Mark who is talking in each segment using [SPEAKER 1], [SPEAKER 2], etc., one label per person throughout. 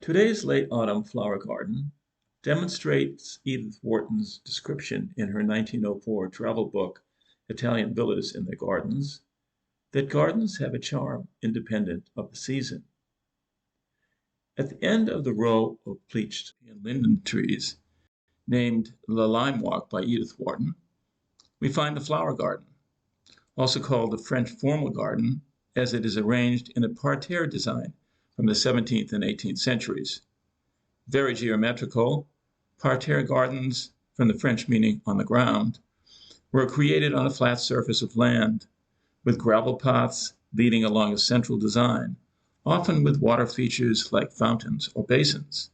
[SPEAKER 1] Today's late autumn flower garden demonstrates Edith Wharton's description in her 1904 travel book, Italian Villas in Their Gardens, that gardens have a charm independent of the season. At the end of the row of bleached linden trees, named the Lime Walk by Edith Wharton, we find the flower garden, also called the French formal garden, as it is arranged in a parterre design from the 17th and 18th centuries. Very geometrical, parterre gardens, from the French meaning on the ground, were created on a flat surface of land, with gravel paths leading along a central design, often with water features like fountains or basins.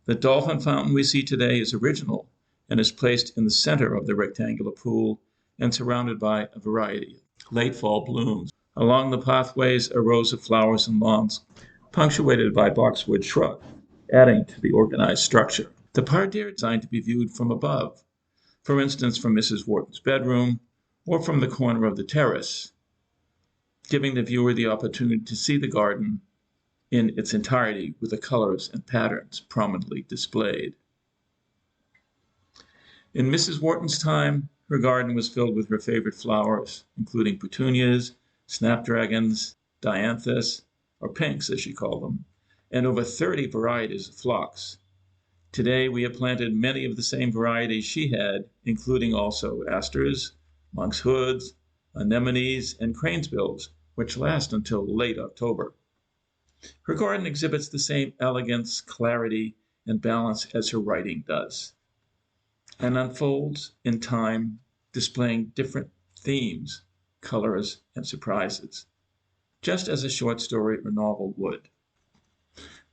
[SPEAKER 1] The dolphin fountain we see today is original and is placed in the center of the rectangular pool and surrounded by a variety of late fall blooms. Along the pathways are rows of flowers and lawns, punctuated by boxwood shrubs, adding to the organized structure. The parterre is designed to be viewed from above, for instance from Mrs. Wharton's bedroom or from the corner of the terrace, giving the viewer the opportunity to see the garden in its entirety with the colors and patterns prominently displayed. In Mrs. Wharton's time, her garden was filled with her favorite flowers, including petunias, snapdragons, dianthus, or pinks as she called them, and over 30 varieties of phlox. Today we have planted many of the same varieties she had, including also asters, monk's hoods, anemones, and cranesbills, which last until late October. Her garden exhibits the same elegance, clarity, and balance as her writing does, and unfolds in time, displaying different themes, colors, and surprises, just as a short story or novel would.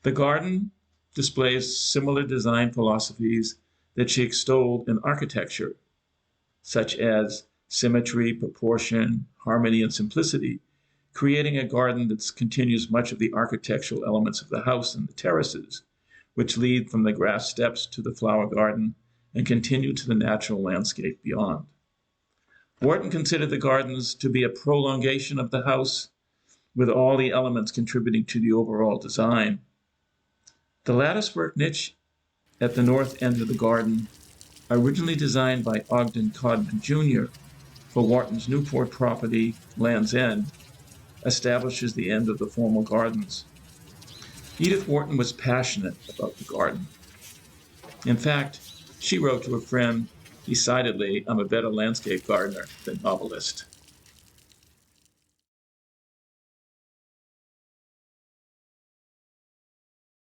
[SPEAKER 1] The garden displays similar design philosophies that she extolled in architecture, such as symmetry, proportion, harmony, and simplicity, creating a garden that continues much of the architectural elements of the house and the terraces, which lead from the grass steps to the flower garden and continue to the natural landscape beyond. Wharton considered the gardens to be a prolongation of the house, with all the elements contributing to the overall design. The latticework niche at the north end of the garden, originally designed by Ogden Codman Jr. for Wharton's Newport property, Land's End, establishes the end of the formal gardens. Edith Wharton was passionate about the garden. In fact, she wrote to a friend, "Decidedly, I'm a better landscape gardener than novelist."